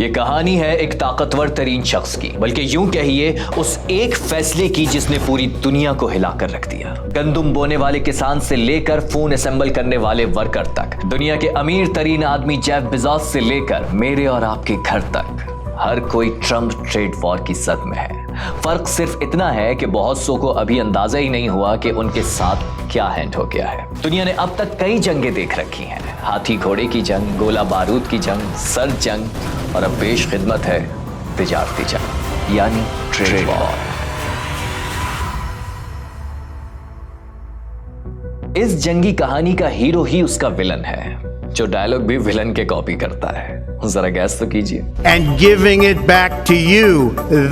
ये कहानी है एक ताकतवर तरीन शख्स की, बल्कि यूं कहिए उस एक फैसले की जिसने पूरी दुनिया को हिलाकर रख दिया। गंदुम बोने वाले किसान से लेकर फोन असेंबल करने वाले वर्कर तक, दुनिया के अमीर तरीन आदमी जेफ बेजोस से लेकर मेरे और आपके घर तक, हर कोई ट्रंप ट्रेड वॉर की सद में है। फर्क सिर्फ इतना है कि बहुत सौ को अभी अंदाजा ही नहीं हुआ कि उनके साथ क्या हैंड हो गया है। दुनिया ने अब तक कई जंगें देख रखी हैं, हाथी घोड़े की जंग, गोला बारूद की जंग, सर्द जंग, और अब पेश खिदमत है तिजारती जंग, यानी ट्रेड वॉर। इस जंगी कहानी का हीरो ही उसका विलन है, जो डायलॉग भी विलन के कॉपी करता है। जरा गैस तो कीजिए। And giving it back to you,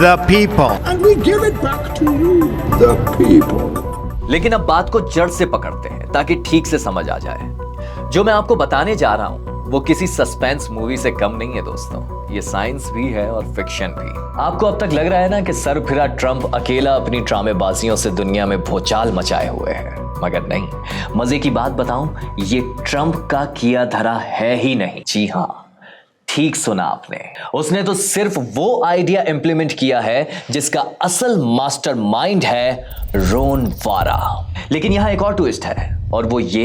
the people. And we give it back to you, the people. लेकिन अब बात को जड़ से पकड़ते हैं ताकि ठीक से समझ आ जाए। जो मैं आपको बताने जा रहा हूं वो किसी सस्पेंस मूवी से कम नहीं है दोस्तों। ये साइंस भी है और फिक्शन भी। आपको अब तक लग रहा है ना कि सरफिरा ट्रंप अकेला अपनी ड्रामेबाजियों से दुनिया में भूचाल मचाए हुए है, मगर नहीं। मजे की बात बताऊं, ये ट्रंप का किया धरा है ही नहीं। जी हाँ, ठीक सुना आपने। उसने तो सिर्फ वो आइडिया इंप्लीमेंट किया है जिसका असल मास्टरमाइंड है रोन वारा। लेकिन यहां एक और ट्विस्ट है, और वो ये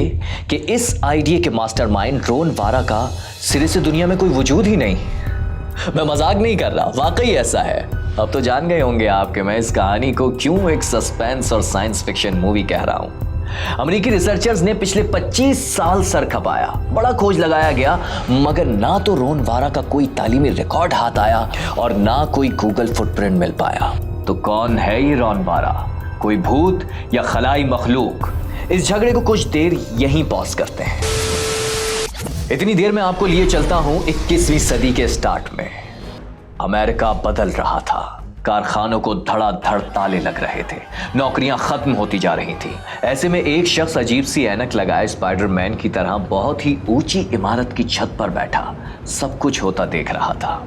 कि इस आइडिया के मास्टरमाइंड रोन वारा का सिरे से दुनिया में कोई वजूद ही नहीं। मैं मजाक नहीं कर रहा, वाकई ऐसा है। अब तो जान गए होंगे आप कि मैं इस कहानी को क्यों एक सस्पेंस और साइंस फिक्शन मूवी कह रहा हूं। अमेरिकी रिसर्चर्स ने पिछले 25 साल सर खपाया, बड़ा खोज लगाया गया, मगर ना तो रोन वारा का कोई तालीमी रिकॉर्ड हाथ आया और ना कोई गूगल फुटप्रिंट मिल पाया। तो कौन है ये रोन वारा? कोई भूत या खलाई मखलूक? इस झगड़े को कुछ देर यहीं पॉज करते हैं। इतनी देर में आपको लिए चलता हूं 21वीं सदी के स्टार्ट में। अमेरिका बदल रहा था, कारखानों को धड़ाधड़ ताले लग रहे थे, नौकरियां खत्म होती जा रही थी। ऐसे में एक शख्स अजीब सी ऐनक लगाए स्पाइडरमैन की तरह बहुत ही ऊंची इमारत की छत पर बैठा सब कुछ होता देख रहा था।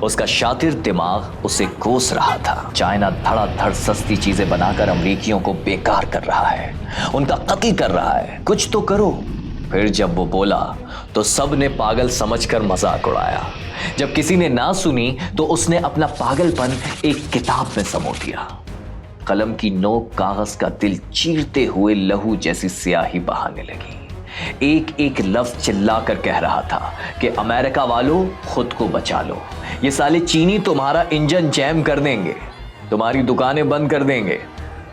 उसका शातिर दिमाग उसे कोस रहा था। चाइना धड़ाधड़ सस्ती चीजें बनाकर अमरीकियों को बेकार कर रहा है, उनका कत्ल कर रहा है। कुछ तो करो। फिर जब वो बोला तो सब ने पागल समझकर मजाक उड़ाया। जब किसी ने ना सुनी तो उसने अपना पागलपन एक किताब में समो दिया। कलम की नोक कागज का दिल चीरते हुए लहू जैसी स्याही बहाने लगी। एक एक लफ्ज चिल्लाकर कह रहा था कि अमेरिका वालों, खुद को बचा लो। ये साले चीनी तुम्हारा इंजन जैम कर देंगे, तुम्हारी दुकानें बंद कर देंगे।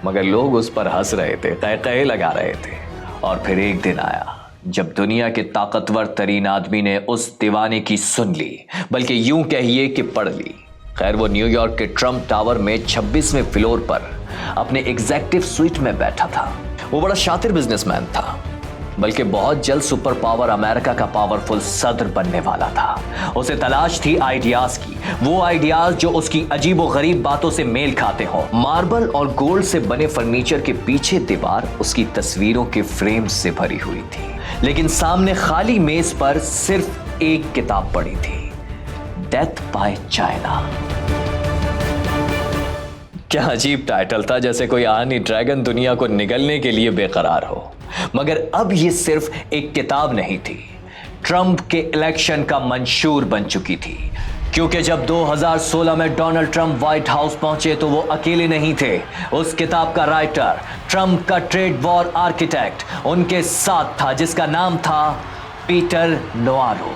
मगर लोग उस पर हंस रहे थे, कह लगा रहे थे। और फिर एक दिन आया जब दुनिया के ताकतवर तरीन आदमी ने उस दीवाने की सुन ली, बल्कि यूं कहिए कि पढ़ ली। खैर, वो न्यूयॉर्क के ट्रंप टावर में 26वें फ्लोर पर अपने एग्जेक्टिव स्वीट में बैठा था। वो बड़ा शातिर बिजनेसमैन था, बल्कि बहुत जल्द सुपर पावर अमेरिका का पावरफुल सदर बनने वाला था। उसे तलाश थी आइडियाज की, वो आइडियाज जो उसकी अजीबोगरीब बातों से मेल खाते हों। मार्बल और गोल्ड से बने फर्नीचर के पीछे दीवार उसकी तस्वीरों के फ्रेम से भरी हुई थी, लेकिन सामने खाली मेज पर सिर्फ एक किताब पड़ी थी, डेथ बाय चाइना। क्या अजीब टाइटल था, जैसे कोई आनी ड्रैगन दुनिया को निगलने के लिए बेकरार हो। मगर अब ये सिर्फ एक किताब नहीं थी, ट्रंप के इलेक्शन का मंशूर बन चुकी थी। क्योंकि जब 2016 में डोनाल्ड ट्रंप व्हाइट हाउस पहुंचे तो वो अकेले नहीं थे। उस किताब का राइटर, ट्रंप का ट्रेड वॉर आर्किटेक्ट उनके साथ था, जिसका नाम था पीटर नवारो।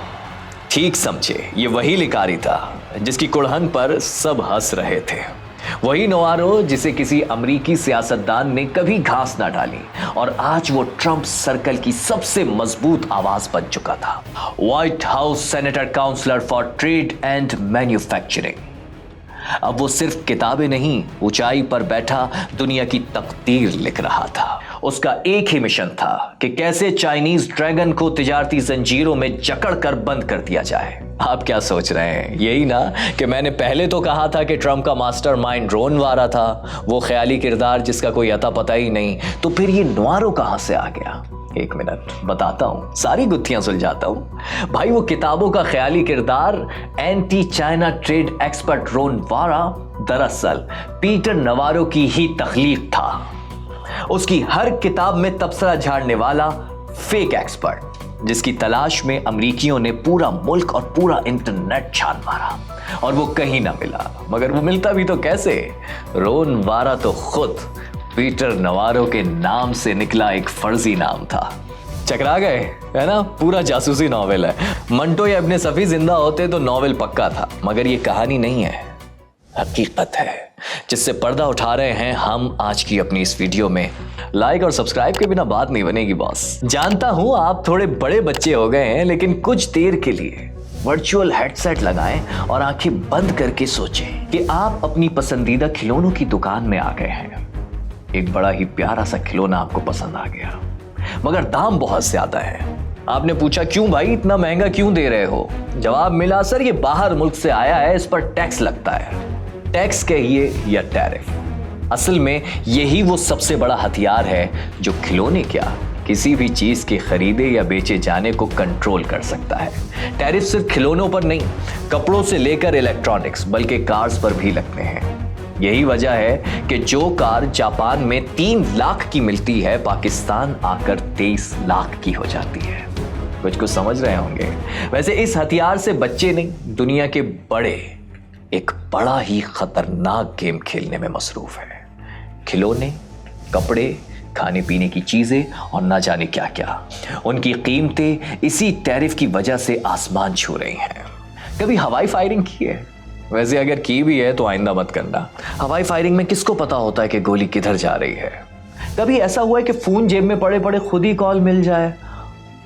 ठीक समझे, ये वही लिकारी था जिसकी कुड़हन पर सब हंस रहे थे। वही नवारो जिसे किसी अमरीकी सियासतदान ने कभी घास ना डाली, और आज वो ट्रंप सर्कल की सबसे मजबूत आवाज बन चुका था। White House senator counsellor for trade and manufacturing. अब वो सिर्फ किताबें नहीं, ऊंचाई पर बैठा दुनिया की तकदीर लिख रहा था। उसका एक ही मिशन था कि कैसे चाइनीज ड्रैगन को तिजारती जंजीरों में जकड़कर बंद कर दिया जाए। आप क्या सोच रहे हैं? यही ना कि मैंने पहले तो कहा था कि ट्रंप का मास्टरमाइंड रोन वारा था, वो ख्याली किरदार जिसका कोई अता पता ही नहीं। तो फिर ये नवारो कहां से आ गया? एक मिनट बताता हूं, सारी गुत्थियां सुलझाता हूं। भाई, वो किताबों का ख्याली किरदार एंटी चाइना ट्रेड एक्सपर्ट रोन वारा दरअसल पीटर नवारो की ही तख्लीक था। उसकी हर किताब में तबसरा झाड़ने वाला फेक एक्सपर्ट। जिसकी तलाश में अमेरिकियों ने पूरा मुल्क और पूरा इंटरनेट छान मारा और वो कहीं ना मिला। मगर वो मिलता भी तो कैसे? रोन वारा तो खुद पीटर नवारो के नाम से निकला एक फर्जी नाम था। चकरा गए, है ना? पूरा जासूसी नॉवेल है। मंटो या इब्ने सफी जिंदा होते तो नॉवेल पक्का था, मगर ये कहानी नहीं है, हकीकत है, जिससे पर्दा उठा रहे हैं हम आज की अपनी इस वीडियो में। लाइक और सब्सक्राइब के बिना बात नहीं बनेगी बॉस। जानता हूं आप थोड़े बड़े बच्चे हो गए हैं, लेकिन कुछ देर के लिए वर्चुअल हेडसेट लगाएं और आंखें बंद करके सोचें कि आप अपनी पसंदीदा खिलौनों की दुकान में आ गए हैं। एक बड़ा ही प्यारा सा खिलौना आपको पसंद आ गया, मगर दाम बहुत ज्यादा है। आपने पूछा क्यों भाई, इतना महंगा क्यों दे रहे हो? जवाब मिला, सर ये बाहर मुल्क से आया है, इस पर टैक्स लगता है। टैक्स कहिए या टैरिफ, असल में यही वो सबसे बड़ा हथियार है जो खिलौने क्या किसी भी चीज के खरीदे या बेचे जाने को कंट्रोल कर सकता है। टैरिफ सिर्फ खिलौनों पर नहीं, कपड़ों से लेकर इलेक्ट्रॉनिक्स बल्कि कार्स पर भी लगते हैं। यही वजह है कि जो कार जापान में 3 लाख की मिलती है, पाकिस्तान आकर 23 लाख की हो जाती है। कुछ समझ रहे होंगे। वैसे इस हथियार से बच्चे नहीं, दुनिया के बड़े एक बड़ा ही खतरनाक गेम खेलने में मसरूफ है। खिलौने, कपड़े, खाने पीने की चीजें और ना जाने क्या क्या, उनकी कीमतें इसी टैरिफ की वजह से आसमान छू रही हैं। कभी हवाई फायरिंग की है? वैसे अगर की भी है तो आइंदा मत करना। हवाई फायरिंग में किसको पता होता है कि गोली किधर जा रही है? कभी ऐसा हुआ है कि फोन जेब में पड़े पड़े खुद ही कॉल मिल जाए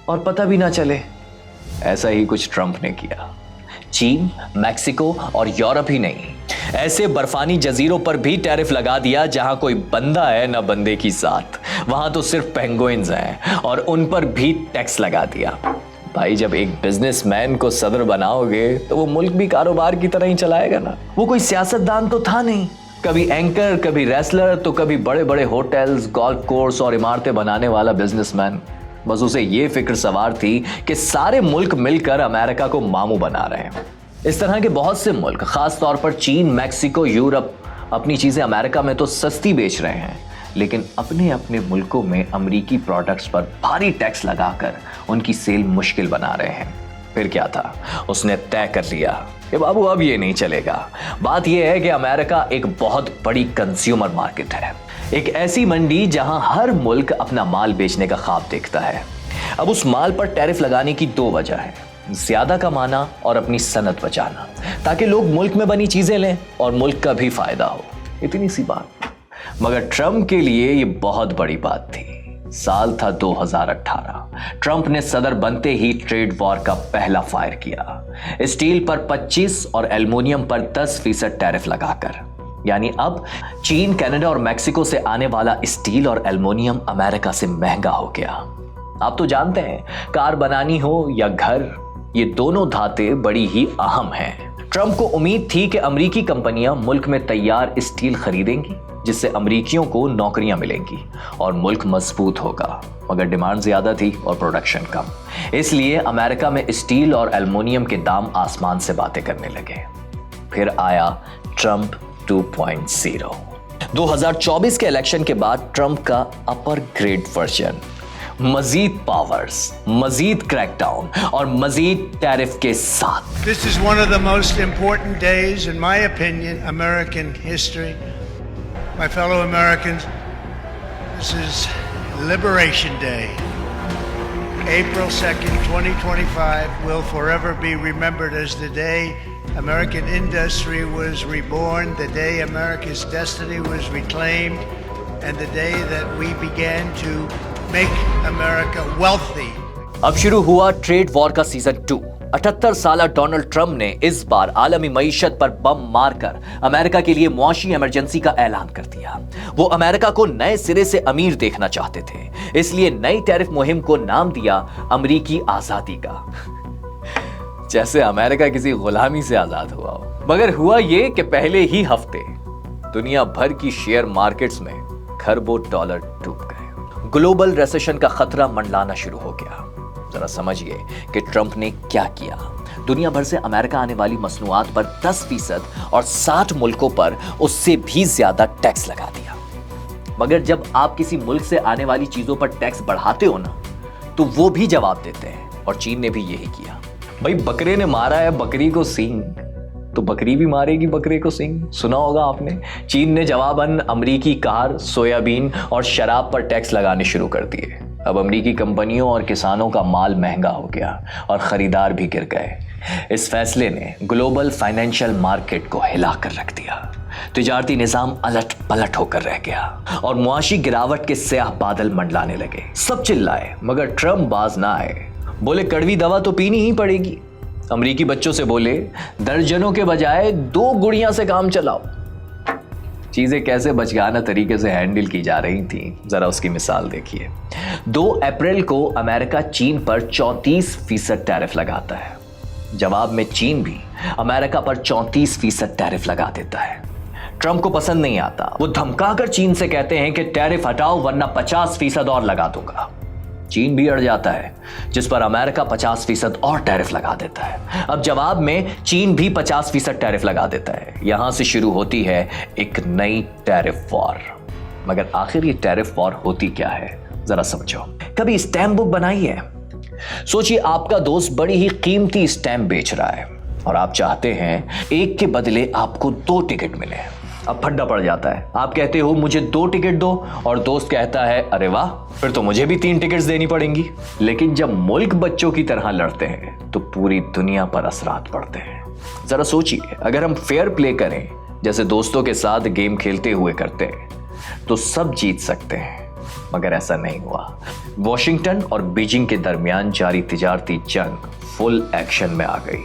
और पता भी ना चले? ऐसा ही कुछ ट्रंप ने किया। चीन, मैक्सिको और यूरोप ही नहीं, ऐसे बर्फानी जजीरों पर भी टैरिफ लगा दिया जहां कोई बंदा है ना बंदे की जात। वहां तो सिर्फ पेंगुइन्स हैं और उन पर भी टैक्स लगा दिया। भाई जब एक बिजनेसमैन को सदर बनाओगे तो वो मुल्क भी कारोबार की तरह ही चलाएगा ना। वो कोई सियासतदान तो था नहीं, कभी एंकर, कभी रेसलर, तो कभी बड़े बड़े होटल्स, गोल्फ कोर्स और इमारतें बनाने वाला बिजनेसमैन। बस उसे ये फिक्र सवार थी कि सारे मुल्क मिलकर अमेरिका को मामू बना रहे हैं। इस तरह के बहुत से मुल्क, खास तौर पर चीन, मैक्सिको, यूरोप, अपनी चीजें अमेरिका में तो सस्ती बेच रहे हैं, लेकिन अपने अपने मुल्कों में अमेरिकी प्रोडक्ट्स पर भारी टैक्स लगाकर उनकी सेल मुश्किल बना रहे हैं। फिर क्या था, उसने तय कर लिया कि बाबू अब ये नहीं चलेगा। बात यह है कि अमेरिका एक बहुत बड़ी कंज्यूमर मार्केट है, एक ऐसी मंडी जहां हर मुल्क अपना माल बेचने का ख्वाब देखता है। अब उस माल पर टैरिफ लगाने की 2 वजह है, ज्यादा कमाना और अपनी सनत बचाना, ताकि लोग मुल्क में बनी चीजें लें और मुल्क का भी फायदा हो। इतनी सी बात। मगर ट्रंप के लिए ये बहुत बड़ी बात थी। साल था 2018। ट्रंप ने सदर बनते ही ट्रेड वॉर का पहला फायर किया, स्टील पर 25 और एल्युमिनियम पर 10% टैरिफ लगाकर। यानी अब चीन, कनाडा और मैक्सिको से आने वाला स्टील और एल्युमिनियम अमेरिका से महंगा हो गया। आप तो जानते हैं, कार बनानी हो या घर, ये दोनों धातें बड़ी ही अहम हैं। ट्रंप को उम्मीद थी कि अमेरिकी कंपनियां मुल्क में तैयार स्टील खरीदेंगी, जिससे अमेरिकियों को नौकरियां मिलेंगी और मुल्क मजबूत होगा। मगर डिमांड ज्यादा थी और प्रोडक्शन कम, इसलिए अमेरिका में स्टील और एल्युमिनियम के दाम आसमान से बातें करने लगे। फिर आया ट्रंप 2.0। 2024 के इलेक्शन के बाद ट्रंप का अपर ग्रेड वर्जन, मजीद पावर्स, मजीद क्रैकडाउन और मजीद टैरिफ के साथ। This is one of the most important days, in my opinion, American history. My fellow Americans, this is Liberation Day. April 2nd, 2025 will forever be remembered as the day American industry was reborn, the day America's destiny was reclaimed, and the day that we began to make America wealthy. अब शुरू हुआ trade war का season 2। 78 साला Donald Trump ने इस बार आलमी मईशत पर बम मारकर अमेरिका के लिए मुआशी इमरजेंसी का ऐलान कर दिया। वो अमेरिका को नए सिरे से अमीर देखना चाहते थे, इसलिए नई टैरिफ मुहिम को नाम दिया अमेरिकी आजादी का। जैसे अमेरिका किसी गुलामी से आजाद हुआ हो। मगर हुआ ये कि पहले ही हफ्ते दुनिया भर की शेयर मार्केट्स में खरबों डॉलर डूब गए। ग्लोबल रिसेशन का खतरा मंडलाना शुरू हो गया। जरा समझिए कि ट्रंप ने क्या किया। दुनिया भर से अमेरिका आने वाली मसनूआत पर 10% और 60 मुल्कों पर उससे भी ज्यादा टैक्स लगा दिया। मगर जब आप किसी मुल्क से आने वाली चीजों पर टैक्स बढ़ाते हो ना, तो वो भी जवाब देते हैं और चीन ने भी यही किया। भाई बकरे ने मारा है बकरी को सींग, तो बकरी भी मारेगी बकरे को सींग, सुना होगा आपने। चीन ने जवाबन अमेरिकी कार, सोयाबीन और शराब पर टैक्स लगाने शुरू कर दिए। अब अमेरिकी कंपनियों और किसानों का माल महंगा हो गया और खरीदार भी गिर गए। इस फैसले ने ग्लोबल फाइनेंशियल मार्केट को हिला कर रख दिया। तिजारती निजाम अलट पलट होकर रह गया और मुआशी गिरावट के स्याह बादल मंडलाने लगे। सब चिल्लाए मगर ट्रम्प बाज ना आए। बोले कड़वी दवा तो पीनी ही पड़ेगी। अमेरिकी बच्चों से बोले दर्जनों के बजाय 2 गुड़ियां से काम चलाओ। चीजें कैसे बचगाना तरीके से हैंडल की जा रही थी, जरा उसकी मिसाल देखिए। 2 अप्रैल को अमेरिका चीन पर 34% टैरिफ लगाता है। जवाब में चीन भी अमेरिका पर 34% टैरिफ लगा देता है। ट्रंप को पसंद नहीं आता। वो धमकाकर चीन से कहते हैं कि टैरिफ हटाओ वरना 50% और लगा दूंगा। चीन भी अड़ जाता है, जिस पर अमेरिका 50% और टैरिफ लगा देता है। अब जवाब में चीन भी 50% टैरिफ लगा देता है। यहां से शुरू होती है एक नई टैरिफ वॉर। मगर आखिर ये टैरिफ वॉर होती क्या है, जरा समझो। कभी स्टैम्प बुक बनाई है? सोचिए आपका दोस्त बड़ी ही कीमती स्टैम्प बेच रहा है और आप चाहते हैं एक के बदले आपको 2 टिकट मिले। अब फड्डा पड़ जाता है। आप कहते हो मुझे 2 टिकट दो और दोस्त कहता है अरे वाह, फिर तो मुझे भी 3 टिकट्स देनी पड़ेंगी। लेकिन जब मुल्क बच्चों की तरह लड़ते हैं तो पूरी दुनिया पर असरात पड़ते हैं। जरा सोचिए, अगर हम फेयर प्ले करें जैसे दोस्तों के साथ गेम खेलते हुए करते हैं तो सब जीत सकते हैं, मगर ऐसा नहीं हुआ। वॉशिंगटन और बीजिंग के दरमियान जारी तिजारती जंग फुल एक्शन में आ गई।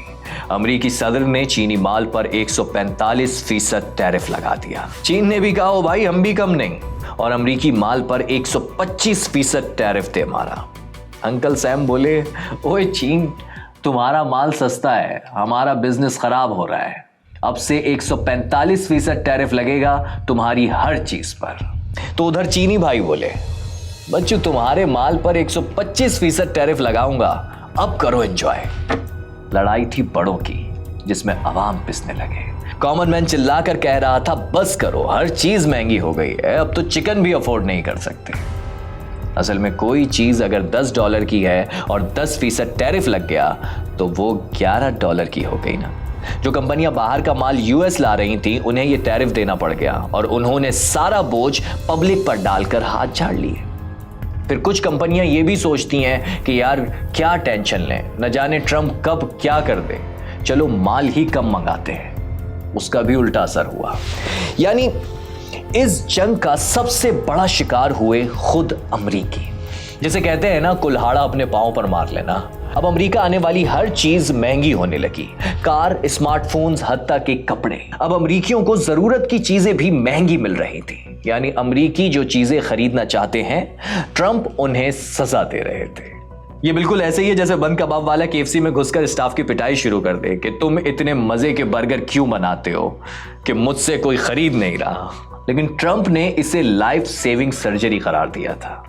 अमेरिकी सदर ने चीनी माल पर 145% टैरिफ लगा दिया। चीन ने भी कहा ओ भाई हम भी कम नहीं, और अमेरिकी माल पर 125% टैरिफ दे मारा। अंकल सैम बोले ओए चीन, तुम्हारा माल सस्ता है, हमारा बिजनेस खराब हो रहा है। अब से 145% टैरिफ लगेगा तुम्हारी हर चीज पर। तो उधर चीनी भाई बोले बच्चों तुम्हारे माल पर 125% टैरिफ लगाऊंगा, अब करो एंजॉय। लड़ाई थी बड़ों की जिसमें अवाम पिसने लगे। कॉमन मैन चिल्लाकर कह रहा था बस करो, हर चीज महंगी हो गई है, अब तो चिकन भी अफोर्ड नहीं कर सकते। असल में कोई चीज अगर $10 की है और 10% टैरिफ लग गया तो वो $11 की हो गई ना। जो कंपनियां बाहर का माल यूएस ला रही थी उन्हें ये टैरिफ देना पड़ गया और उन्होंने सारा बोझ पब्लिक पर डालकर हाथ झाड़ लिए। फिर कुछ कंपनियां ये भी सोचती हैं कि यार क्या टेंशन लें, न जाने ट्रंप कब क्या कर दे, चलो माल ही कम मंगाते हैं। उसका भी उल्टा असर हुआ। यानी इस जंग का सबसे बड़ा शिकार हुए खुद अमरीकी। जैसे कहते हैं ना कुल्हाड़ा अपने पांव पर मार लेना। अब अमेरिका आने वाली हर चीज महंगी होने लगी, कार, स्मार्टफोन्स, हत्ता के कपड़े। अब अमरीकियों को जरूरत की चीजें भी महंगी मिल रही थी। यानी अमरीकी जो चीजें खरीदना चाहते हैं ट्रंप उन्हें सजा दे रहे थे। ये बिल्कुल ऐसे ही है जैसे बंद कबाब वाला केएफसी में घुसकर स्टाफ की पिटाई शुरू कर दे कि तुम इतने मजे के बर्गर क्यों बनाते हो कि मुझसे कोई खरीद नहीं रहा। लेकिन ट्रंप ने इसे लाइफ सेविंग सर्जरी करार दिया था।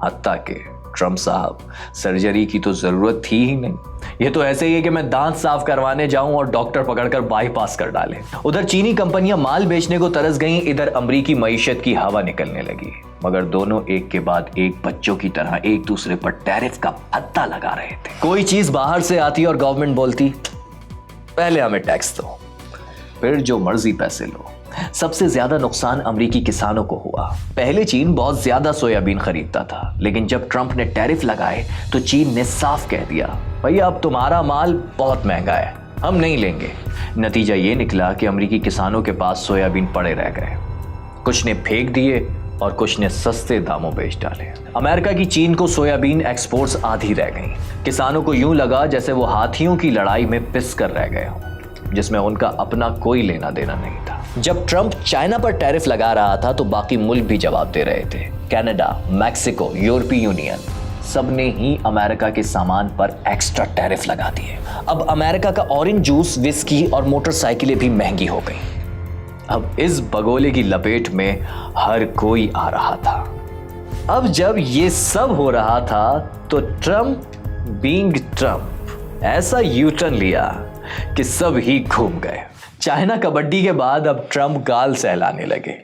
हत्ता के ट्रंप साहब सर्जरी की तो जरूरत थी ही नहीं। ये तो ऐसे ही है कि मैं दांत साफ करवाने जाऊं और डॉक्टर पकड़कर बाईपास कर डाले। उधर चीनी कंपनियां माल बेचने को तरस गईं, इधर अमरीकी मईशत की हवा निकलने लगी। मगर दोनों एक के बाद एक बच्चों की तरह एक दूसरे पर टैरिफ का भत्ता लगा रहे थे। कोई चीज बाहर से आती और गवर्नमेंट बोलती पहले हमें टैक्स दो, फिर जो मर्जी पैसे लो। सबसे ज्यादा नुकसान अमेरिकी किसानों को हुआ। पहले चीन बहुत ज्यादा सोयाबीन खरीदता था, लेकिन जब ट्रंप ने टैरिफ लगाए तो चीन ने साफ कह दिया भैया अब तुम्हारा माल बहुत महंगा है, हम नहीं लेंगे। नतीजा ये निकला कि अमेरिकी किसानों के पास सोयाबीन पड़े रह गए। कुछ ने फेंक दिए और कुछ ने सस्ते दामों बेच डाले। अमेरिका की चीन को सोयाबीन एक्सपोर्ट्स आधी रह गई। किसानों को यूं लगा जैसे वो हाथियों की लड़ाई में पिस कर रह गए हों, जिसमें उनका अपना कोई लेना देना नहीं था। जब ट्रंप चाइना पर टैरिफ लगा रहा था तो बाकी मुल्क भी जवाब दे रहे थे। कनाडा, मैक्सिको, यूरोपीय यूनियन, सबने ही अमेरिका के सामान पर एक्स्ट्रा टैरिफ लगा दिए। अब अमेरिका का ऑरेंज जूस, विस्की और मोटरसाइकिलें भी महंगी हो गई। अब इस बगोले की लपेट में हर कोई आ रहा था। अब जब ये सब हो रहा था तो ट्रंप बीइंग ट्रंप ऐसा यूटर्न लिया कि सब ही घूम गए। चाइना कबड्डी के बाद अब ट्रंप गाल सहलाने लगे।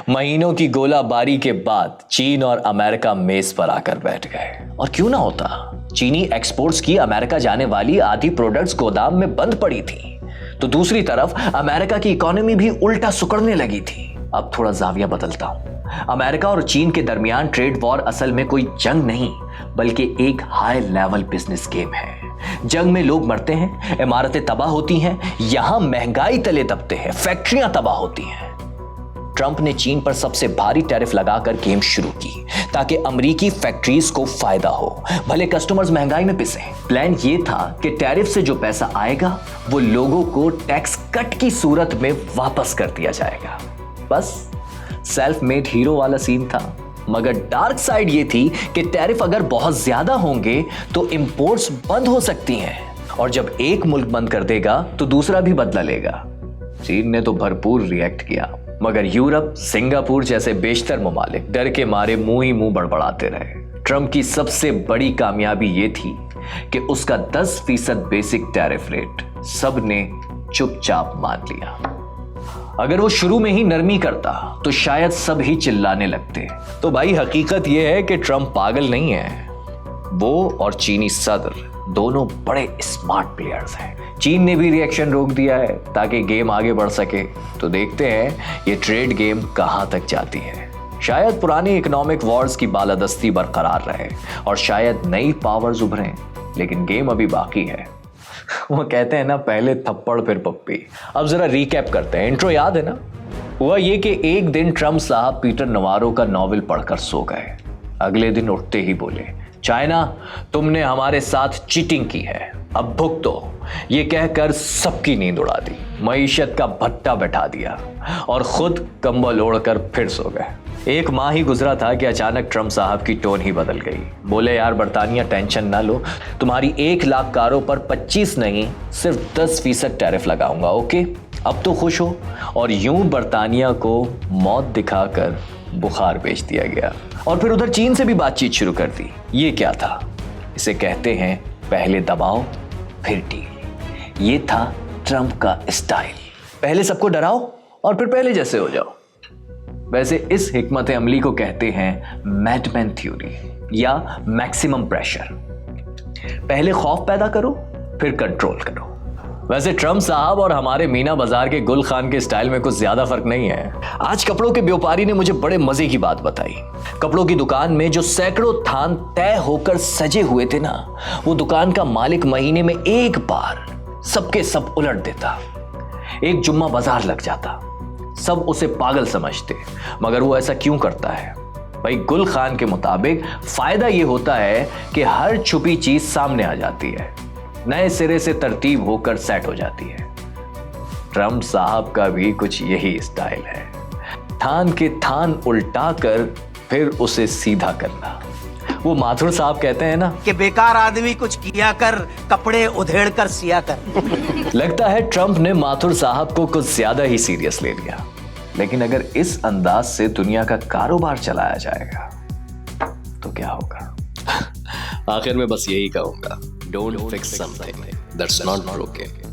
महीनों की गोलाबारी के बाद चीन और अमेरिका मेज पर आकर बैठ गए। और क्यों ना होता, चीनी एक्सपोर्ट्स की अमेरिका जाने वाली आधी प्रोडक्ट्स गोदाम में बंद पड़ी थी, तो दूसरी तरफ अमेरिका की इकोनॉमी भी उल्टा सुकड़ने लगी थी। अब थोड़ा जाविया बदलता हूं। अमेरिका और चीन के दरमियान ट्रेड वॉर असल में कोई जंग नहीं, बल्कि एक हाई लेवल बिजनेस गेम है। जंग में लोग मरते हैं, इमारतें तबाह होती हैं, यहां महंगाई तले दबते हैं, फैक्ट्रियां तबाह होती हैं। ट्रंप ने चीन पर सबसे भारी टैरिफ लगाकर गेम शुरू की ताकि अमेरिकी फैक्ट्रीज को फायदा हो, भले कस्टमर्स महंगाई में पिसे। प्लान ये था कि टैरिफ से जो पैसा आएगा वो लोगों को टैक्स कट की सूरत में वापस कर दिया जाएगा। बस सेल्फ मेड हीरो वाला सीन था। मगर डार्क साइड ये थी कि टैरिफ अगर बहुत ज्यादा होंगे तो इंपोर्ट्स बंद हो सकती हैं, और जब एक मुल्क बंद कर देगा तो दूसरा भी बदला लेगा। चीन ने तो भरपूर रिएक्ट किया, मगर यूरोप, सिंगापुर जैसे बेशतर ममालिक डर के मारे मुंह ही मुंह बड़बड़ाते रहे। ट्रंप की सबसे बड़ी कामयाबी ये थी कि उसका 10% बेसिक टैरिफ रेट सबने चुपचाप मान लिया। अगर वो शुरू में ही नरमी करता तो शायद सब ही चिल्लाने लगते। तो भाई हकीकत ये है कि ट्रंप पागल नहीं है, वो और चीनी सदर दोनों बड़े स्मार्ट प्लेयर्स हैं। चीन ने भी रिएक्शन रोक दिया है ताकि गेम आगे बढ़ सके। तो देखते हैं ये ट्रेड गेम कहां तक जाती है। शायद पुरानी इकोनॉमिक वॉर्स की बालादस्ती बरकरार रहे और शायद नई पावर्स उभरें, लेकिन गेम अभी बाकी है। वो कहते हैं ना, पहले थप्पड़ फिर पप्पी। अब जरा रिकैप करते हैं। इंट्रो याद है ना? हुआ ये कि एक दिन ट्रंप साहब पीटर नवारो का नॉवेल पढ़कर सो गए। अगले दिन उठते ही बोले, चाइना तुमने हमारे साथ चीटिंग की है, अब भुगतो। ये कहकर सबकी नींद उड़ा दी, मईशत का भट्टा बैठा दिया और खुद कंबल ओढ़कर फिर सो गए। एक माह ही गुजरा था कि अचानक ट्रंप साहब की टोन ही बदल गई। बोले, यार बरतानिया टेंशन ना लो, तुम्हारी 1 लाख कारों पर 25 नहीं सिर्फ 10% टैरिफ लगाऊंगा, ओके? अब तो खुश हो। और यूं बरतानिया को मौत दिखाकर बुखार बेच दिया गया। और फिर उधर चीन से भी बातचीत शुरू कर दी। ये क्या था? इसे कहते हैं पहले दबाओ फिर डील। ये था ट्रंप का स्टाइल। पहले सबको डराओ और फिर पहले जैसे हो जाओ। वैसे इस हिकमत अमली को कहते हैं मैडमैन थ्योरी या मैक्सिमम प्रेशर। पहले खौफ पैदा करो फिर कंट्रोल करो। वैसे ट्रंप साहब और हमारे मीना बाजार के गुल खान के स्टाइल में कुछ ज्यादा फर्क नहीं है। आज कपड़ों के व्यापारी ने मुझे बड़े मजे की बात बताई। कपड़ों की दुकान में जो सैकड़ों थान तय होकर सजे हुए थे ना, वो दुकान का मालिक महीने में एक बार सबके सब उलट देता। एक जुम्मा बाजार लग जाता, सब उसे पागल समझते। मगर वो ऐसा क्यों करता है? भाई गुल खान के मुताबिक फायदा ये होता है कि हर छुपी चीज सामने आ जाती है, नए सिरे से तरतीब होकर सेट हो जाती है। ट्रंप साहब का भी कुछ यही स्टाइल है, थान के थान उल्टा कर फिर उसे सीधा करना। वो माथुर साहब कहते हैं ना कि बेकार आदमी कुछ किया कर, कपड़े उधेड़ कर सिया कर। लगता है ट्रंप ने माथुर साहब को कुछ ज्यादा ही सीरियस ले लिया। लेकिन अगर इस अंदाज से दुनिया का कारोबार चलाया जाएगा तो क्या होगा? आखिर में बस यही कहूंगा, don't fix something that's not broken.